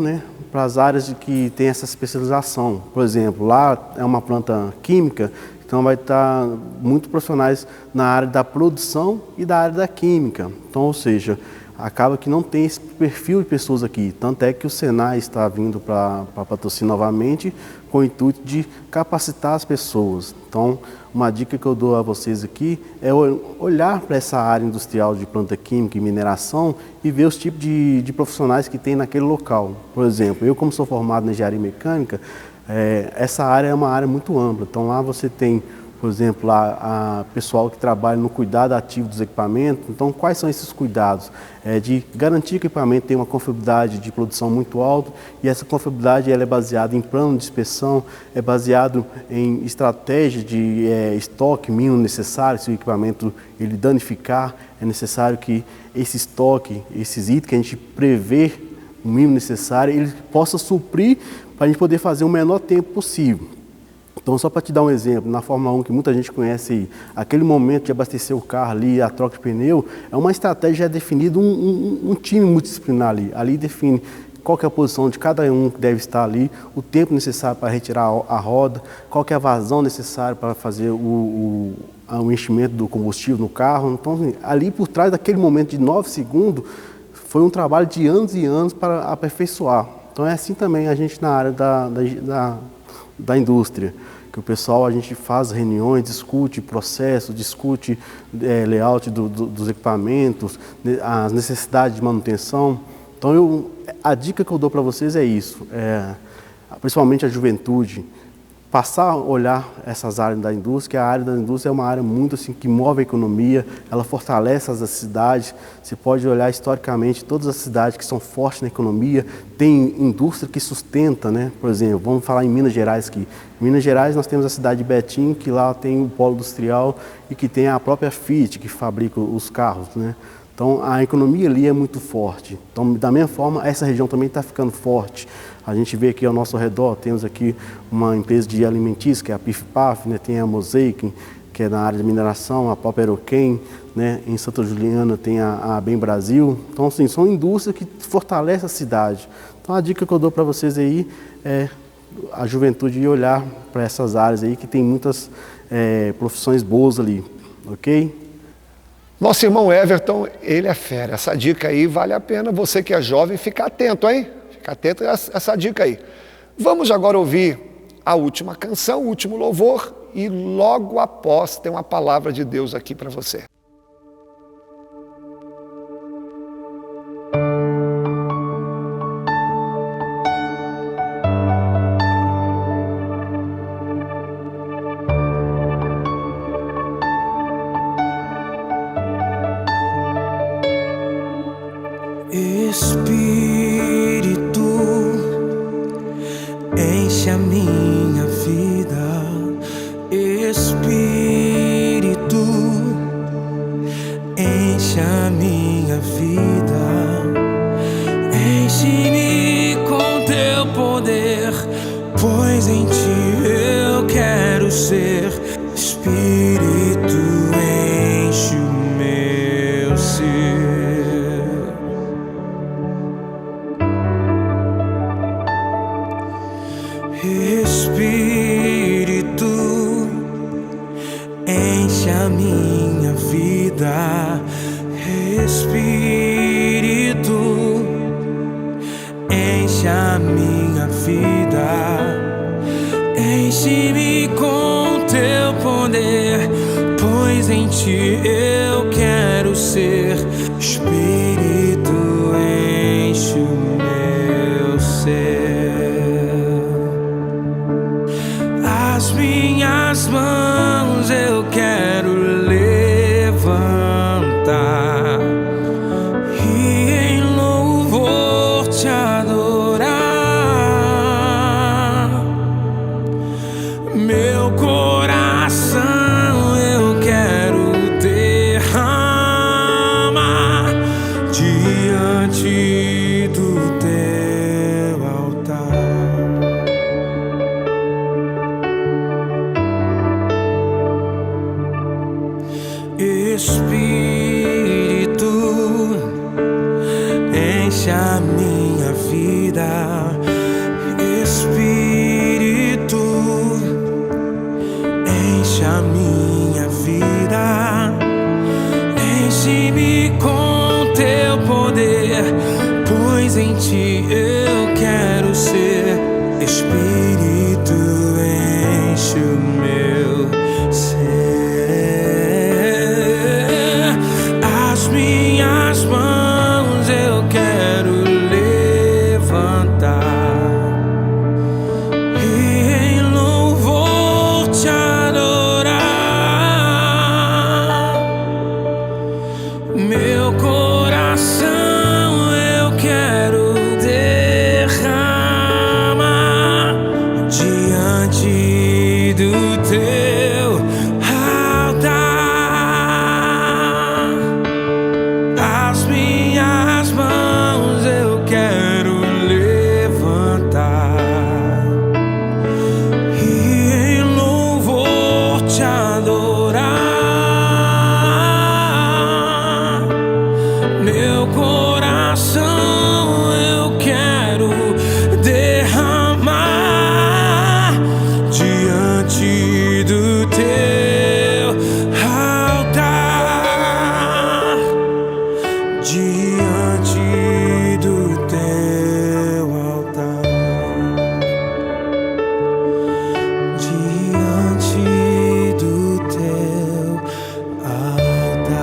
S5: para as áreas que tem essa especialização. Por exemplo, lá é uma planta química, então vai estar muito profissionais na área da produção e da área da química. Então, ou seja, acaba que não tem esse perfil de pessoas aqui. Tanto é que o Senai está vindo para patrocinar novamente com o intuito de capacitar as pessoas. Então, uma dica que eu dou a vocês aqui é olhar para essa área industrial de planta química e mineração e ver os tipos de profissionais que tem naquele local. Por exemplo, eu como sou formado na engenharia mecânica, essa área é uma área muito ampla. Então lá você tem, por exemplo, a pessoal que trabalha no cuidado ativo dos equipamentos. Então, quais são esses cuidados? De garantir que o equipamento tem uma confiabilidade de produção muito alta e essa confiabilidade ela é baseada em plano de inspeção, é baseado em estratégia de estoque mínimo necessário. Se o equipamento ele danificar, é necessário que esse estoque, esses itens que a gente prevê, o mínimo necessário, ele possa suprir para a gente poder fazer o menor tempo possível. Então, só para te dar um exemplo, na Fórmula 1, que muita gente conhece aí, aquele momento de abastecer o carro ali, a troca de pneu, é uma estratégia já definida, um time multidisciplinar ali. Ali define qual que é a posição de cada um que deve estar ali, o tempo necessário para retirar a roda, qual que é a vazão necessária para fazer o enchimento do combustível no carro. Então, assim, ali por trás daquele momento de 9 segundos, foi um trabalho de anos e anos para aperfeiçoar. Então, é assim também a gente na área da indústria, que o pessoal, a gente faz reuniões, discute processo, discute layout dos equipamentos, as necessidades de manutenção. Então, a dica que eu dou para vocês é isso, principalmente a juventude, passar a olhar essas áreas da indústria, que a área da indústria é uma área muito assim, que move a economia, ela fortalece as cidades. Você pode olhar historicamente todas as cidades que são fortes na economia, tem indústria que sustenta, Por exemplo, vamos falar em Minas Gerais aqui. Em Minas Gerais nós temos a cidade de Betim, que lá tem um polo industrial e que tem a própria Fiat, que fabrica os carros, Então, a economia ali é muito forte. Então, da mesma forma, essa região também está ficando forte. A gente vê aqui ao nosso redor, temos aqui uma empresa de alimentícia, que é a PIF-PAF, tem a Mosaic, que é na área de mineração, a própria Aeroquem, em Santa Juliana tem a Bem Brasil. Então, assim, são indústrias que fortalecem a cidade. Então, a dica que eu dou para vocês aí é a juventude olhar para essas áreas aí, que tem muitas profissões boas ali, ok?
S1: Nosso irmão Everton, ele é fera. Essa dica aí vale a pena você que é jovem ficar atento, hein? Fica atento a essa dica aí. Vamos agora ouvir a última canção, o último louvor, e logo após tem uma palavra de Deus aqui para você.
S2: Espírito, enche a minha vida. Espírito, enche a minha vida. Enche-me com teu poder, pois em ti eu quero ser. Espírito, Espírito, enche a minha vida, enche-me com teu poder, pois em ti eu quero ser. Espírito, enche o meu ser. As minhas mãos eu quero levantar e em louvor te adorar. Meu coração eu quero derramar diante do teu altar. Espírito, enche a minha vida. Espírito, enche a minha vida, enche-me com teu poder, pois em ti eu quero ser. Espírito, enche o meu ser. As minhas mãos eu quero levantar e em louvor te adorar. Meu coração eu quero derramar diante do teu altar. As minhas mãos eu quero levantar e em louvor te adorar. Meu coração eu quero derramar diante do teu altar. Diante do teu altar. Diante do teu altar.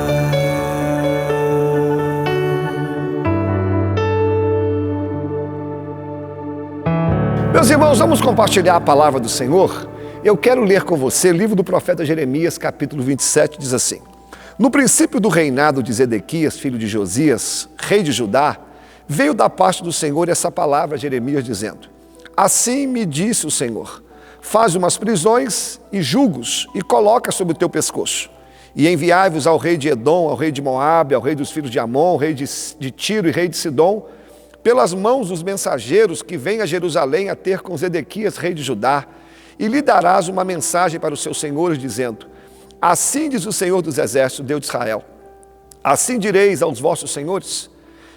S1: Meus irmãos, vamos compartilhar a palavra do Senhor? Eu quero ler com você o livro do profeta Jeremias, capítulo 27, diz assim: No princípio do reinado de Zedequias, filho de Josias, rei de Judá, veio da parte do Senhor essa palavra a Jeremias, dizendo: Assim me disse o Senhor, faz umas prisões e julgos e coloca sobre o teu pescoço. E enviai-vos ao rei de Edom, ao rei de Moabe, ao rei dos filhos de Amon, ao rei de Tiro e rei de Sidom, pelas mãos dos mensageiros que vêm a Jerusalém a ter com Zedequias, rei de Judá, e lhe darás uma mensagem para os seus senhores, dizendo: Assim diz o Senhor dos Exércitos, Deus de Israel, assim direis aos vossos senhores: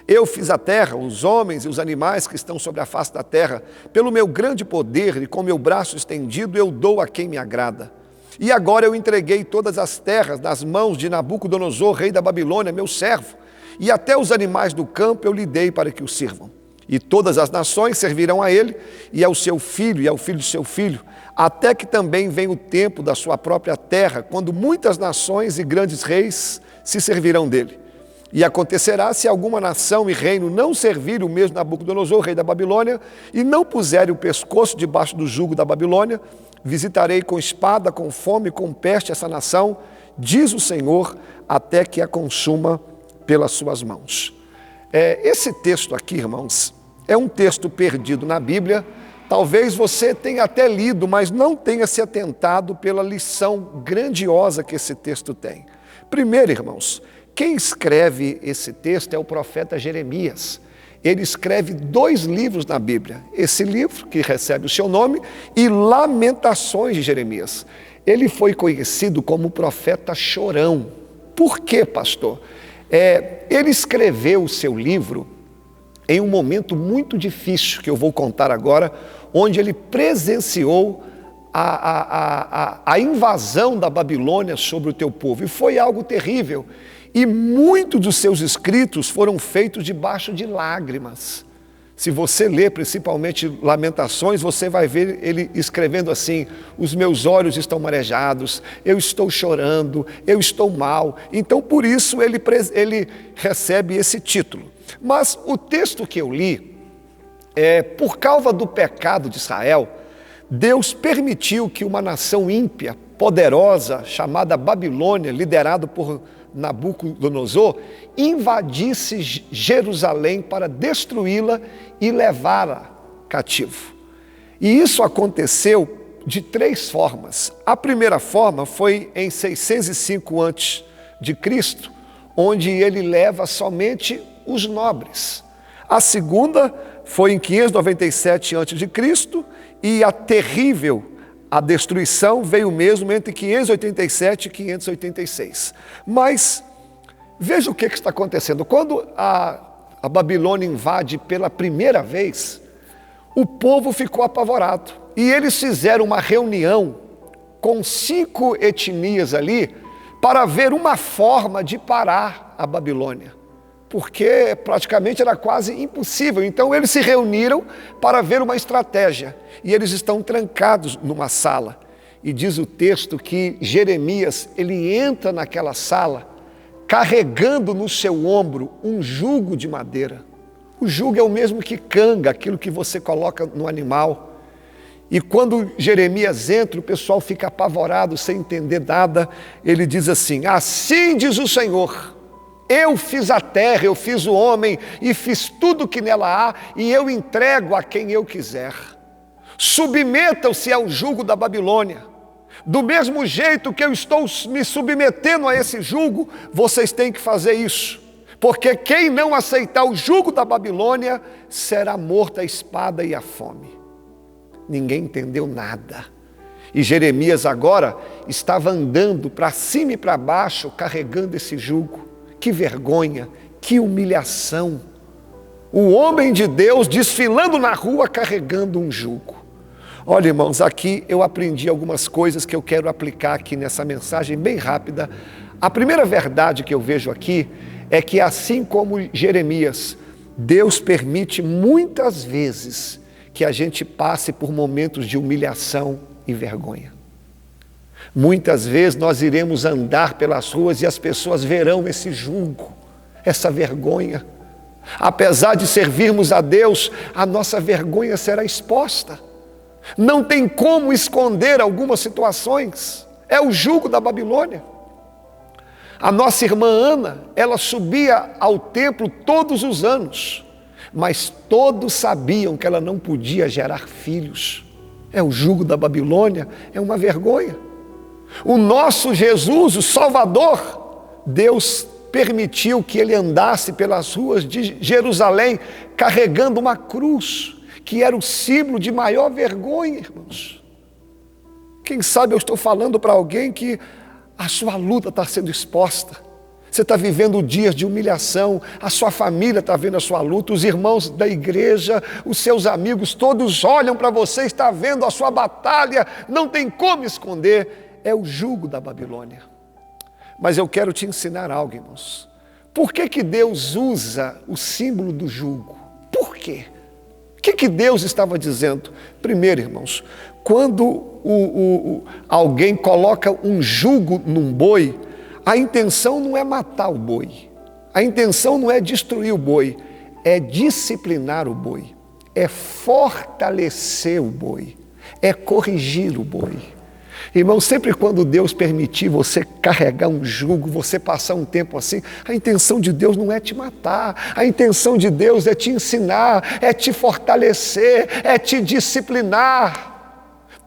S1: Eu fiz a terra, os homens e os animais que estão sobre a face da terra, pelo meu grande poder e com meu braço estendido eu dou a quem me agrada. E agora eu entreguei todas as terras nas mãos de Nabucodonosor, rei da Babilônia, meu servo, e até os animais do campo eu lhe dei para que o sirvam. E todas as nações servirão a ele, e ao seu filho, e ao filho de seu filho, até que também venha o tempo da sua própria terra, quando muitas nações e grandes reis se servirão dele. E acontecerá, se alguma nação e reino não servir o mesmo Nabucodonosor, rei da Babilônia, e não puserem o pescoço debaixo do jugo da Babilônia, visitarei com espada, com fome, com peste essa nação, diz o Senhor, até que a consuma pelas suas mãos. Esse texto aqui, irmãos, é um texto perdido na Bíblia. Talvez você tenha até lido, mas não tenha se atentado pela lição grandiosa que esse texto tem. Primeiro, irmãos, quem escreve esse texto é o profeta Jeremias. Ele escreve 2 livros na Bíblia. Esse livro, que recebe o seu nome, e Lamentações de Jeremias. Ele foi conhecido como profeta chorão. Por quê, pastor? Ele escreveu o seu livro em um momento muito difícil, que eu vou contar agora, onde ele presenciou a invasão da Babilônia sobre o teu povo. E foi algo terrível. E muitos dos seus escritos foram feitos debaixo de lágrimas. Se você ler principalmente Lamentações, você vai ver ele escrevendo assim: os meus olhos estão marejados, eu estou chorando, eu estou mal. Então por isso ele recebe esse título. Mas o texto que eu li, por causa do pecado de Israel, Deus permitiu que uma nação ímpia, poderosa, chamada Babilônia, liderada por Nabucodonosor, invadisse Jerusalém para destruí-la e levá-la cativo. E isso aconteceu de 3 formas. A primeira forma foi em 605 a.C., onde ele leva somente os nobres. A segunda foi em 597 a.C., e a destruição veio mesmo entre 587 e 586. Mas veja o que está acontecendo. Quando a Babilônia invade pela primeira vez, o povo ficou apavorado. E eles fizeram uma reunião com 5 etnias ali para ver uma forma de parar a Babilônia, porque praticamente era quase impossível. Então eles se reuniram para ver uma estratégia, e eles estão trancados numa sala, e diz o texto que Jeremias, ele entra naquela sala, carregando no seu ombro um jugo de madeira. O jugo é o mesmo que canga, aquilo que você coloca no animal. E quando Jeremias entra, o pessoal fica apavorado, sem entender nada. Ele diz assim: assim diz o Senhor, eu fiz a terra, eu fiz o homem e fiz tudo que nela há, e eu entrego a quem eu quiser. Submetam-se ao jugo da Babilônia. Do mesmo jeito que eu estou me submetendo a esse jugo, vocês têm que fazer isso. Porque quem não aceitar o jugo da Babilônia será morto a espada e a fome. Ninguém entendeu nada. E Jeremias agora estava andando para cima e para baixo, carregando esse jugo. Que vergonha, que humilhação. O homem de Deus desfilando na rua carregando um jugo. Olha, irmãos, aqui eu aprendi algumas coisas que eu quero aplicar aqui nessa mensagem bem rápida. A primeira verdade que eu vejo aqui é que, assim como Jeremias, Deus permite muitas vezes que a gente passe por momentos de humilhação e vergonha. Muitas vezes nós iremos andar pelas ruas e as pessoas verão esse jugo, essa vergonha. Apesar de servirmos a Deus, a nossa vergonha será exposta. Não tem como esconder algumas situações. É o jugo da Babilônia. A nossa irmã Ana, ela subia ao templo todos os anos, mas todos sabiam que ela não podia gerar filhos. É o jugo da Babilônia, é uma vergonha. O nosso Jesus, o Salvador, Deus permitiu que ele andasse pelas ruas de Jerusalém carregando uma cruz, que era o símbolo de maior vergonha, irmãos. Quem sabe eu estou falando para alguém que a sua luta está sendo exposta. Você está vivendo dias de humilhação, a sua família está vendo a sua luta, os irmãos da igreja, os seus amigos, todos olham para você, está vendo a sua batalha, não tem como esconder. É o jugo da Babilônia. Mas eu quero te ensinar algo, irmãos. Por que Deus usa o símbolo do jugo? Por quê? O que Deus estava dizendo? Primeiro, irmãos, quando alguém coloca um jugo num boi, a intenção não é matar o boi, a intenção não é destruir o boi, é disciplinar o boi, é fortalecer o boi, é corrigir o boi. Irmão, sempre quando Deus permitir você carregar um jugo, você passar um tempo assim, a intenção de Deus não é te matar, a intenção de Deus é te ensinar, é te fortalecer, é te disciplinar.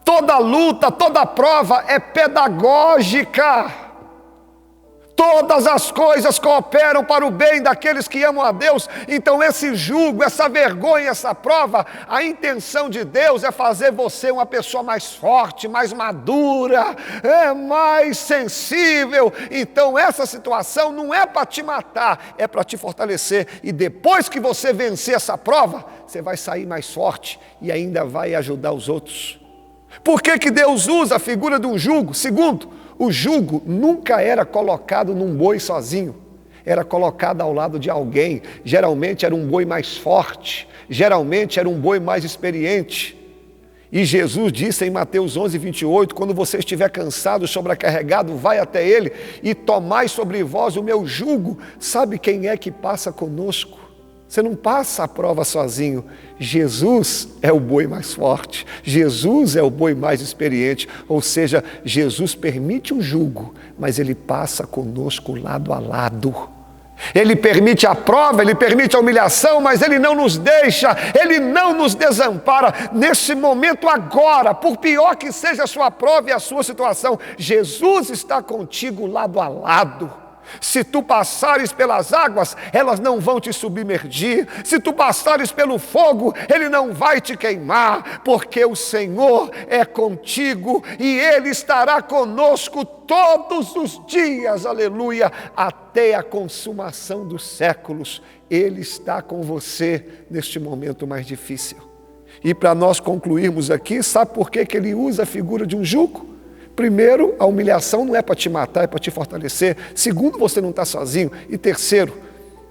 S1: Toda luta, toda prova é pedagógica. Todas as coisas cooperam para o bem daqueles que amam a Deus. Então esse jugo, essa vergonha, essa prova, a intenção de Deus é fazer você uma pessoa mais forte, mais madura, mais sensível. Então essa situação não é para te matar, é para te fortalecer. E depois que você vencer essa prova, você vai sair mais forte e ainda vai ajudar os outros. Por que Deus usa a figura de um jugo? Segundo, o jugo nunca era colocado num boi sozinho. era colocada ao lado de alguém. Geralmente era um boi mais forte, geralmente era um boi mais experiente. E Jesus disse em Mateus 11, 28, quando você estiver cansado, sobrecarregado, vai até Ele e tomai sobre vós o meu jugo. Sabe quem é que passa conosco? Você não passa a prova sozinho. Jesus é o boi mais forte, Jesus é o boi mais experiente, ou seja, Jesus permite o jugo, mas Ele passa conosco lado a lado. Ele permite a prova, Ele permite a humilhação, mas Ele não nos deixa, Ele não nos desampara. Nesse momento agora, por pior que seja a sua prova e a sua situação, Jesus está contigo lado a lado. Se tu passares pelas águas, elas não vão te submergir. Se tu passares pelo fogo, ele não vai te queimar, porque o Senhor é contigo e Ele estará conosco todos os dias, aleluia, até a consumação dos séculos. Ele está com você neste momento mais difícil. E para nós concluirmos aqui, sabe por que Ele usa a figura de um jugo? Primeiro, a humilhação não é para te matar, é para te fortalecer. Segundo, você não está sozinho. E terceiro,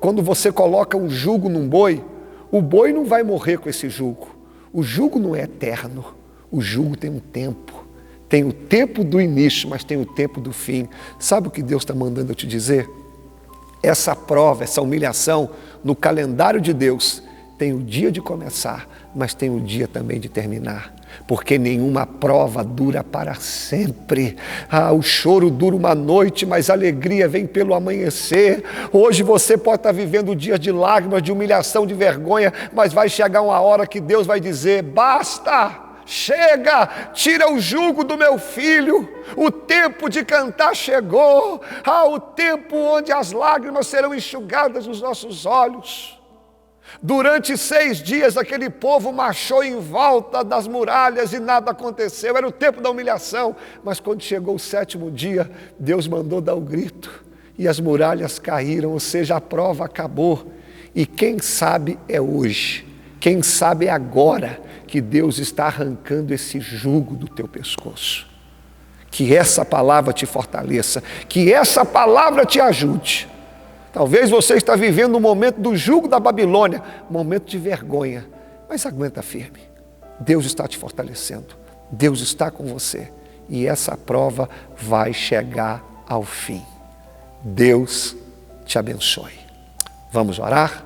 S1: quando você coloca um jugo num boi, o boi não vai morrer com esse jugo. O jugo não é eterno. O jugo tem um tempo. Tem o tempo do início, mas tem o tempo do fim. Sabe o que Deus está mandando eu te dizer? Essa prova, essa humilhação, no calendário de Deus, tem o dia de começar, mas tem o dia também de terminar. Porque nenhuma prova dura para sempre. O choro dura uma noite, mas a alegria vem pelo amanhecer. Hoje você pode estar vivendo dias de lágrimas, de humilhação, de vergonha, mas vai chegar uma hora que Deus vai dizer: basta! Chega, tira o jugo do meu filho, o tempo de cantar chegou, o tempo onde as lágrimas serão enxugadas dos nossos olhos. Durante 6 dias aquele povo marchou em volta das muralhas e nada aconteceu, era o tempo da humilhação, mas quando chegou o 7º dia, Deus mandou dar o grito e as muralhas caíram, ou seja, a prova acabou. E quem sabe é hoje, quem sabe é agora que Deus está arrancando esse jugo do teu pescoço. Que essa palavra te fortaleça, que essa palavra te ajude. Talvez você está vivendo um momento do jugo da Babilônia, um momento de vergonha, mas aguenta firme. Deus está te fortalecendo, Deus está com você e essa prova vai chegar ao fim. Deus te abençoe. Vamos orar?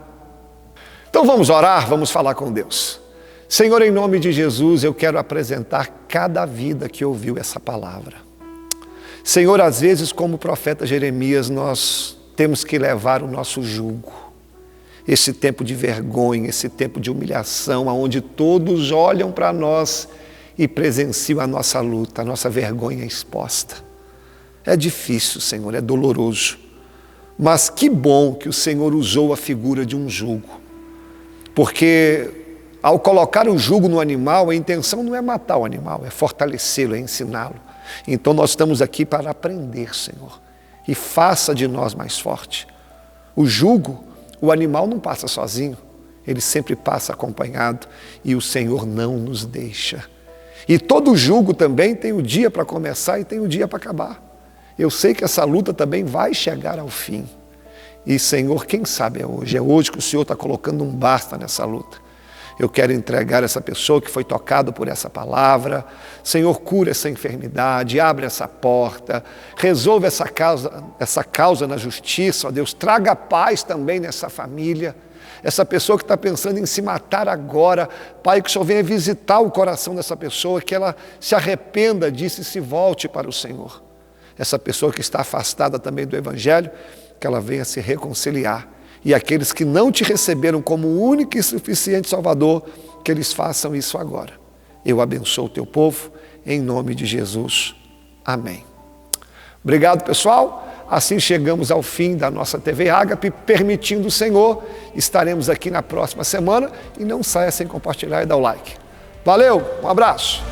S1: Então vamos orar, vamos falar com Deus. Senhor, em nome de Jesus, eu quero apresentar cada vida que ouviu essa palavra. Senhor, às vezes, como o profeta Jeremias, nós temos que levar o nosso jugo, esse tempo de vergonha, esse tempo de humilhação, onde todos olham para nós e presenciam a nossa luta, a nossa vergonha exposta. É difícil, Senhor, é doloroso, mas que bom que o Senhor usou a figura de um jugo, porque ao colocar o jugo no animal, a intenção não é matar o animal, é fortalecê-lo, é ensiná-lo. Então nós estamos aqui para aprender, Senhor. E faça de nós mais forte. O jugo, o animal não passa sozinho, ele sempre passa acompanhado e o Senhor não nos deixa. E todo jugo também tem o dia para começar e tem o dia para acabar. Eu sei que essa luta também vai chegar ao fim. E Senhor, quem sabe é hoje que o Senhor está colocando um basta nessa luta. Eu quero entregar essa pessoa que foi tocada por essa palavra. Senhor, cura essa enfermidade, abre essa porta, resolve essa causa na justiça, ó Deus, traga paz também nessa família. Essa pessoa que está pensando em se matar agora, Pai, que o Senhor venha visitar o coração dessa pessoa, que ela se arrependa disso e se volte para o Senhor. Essa pessoa que está afastada também do Evangelho, que ela venha se reconciliar. E aqueles que não te receberam como único e suficiente Salvador, que eles façam isso agora. Eu abençoo o teu povo, em nome de Jesus. Amém. Obrigado, pessoal. Assim chegamos ao fim da nossa TV Ágape, permitindo o Senhor. Estaremos aqui na próxima semana e não saia sem compartilhar e dar o like. Valeu, um abraço.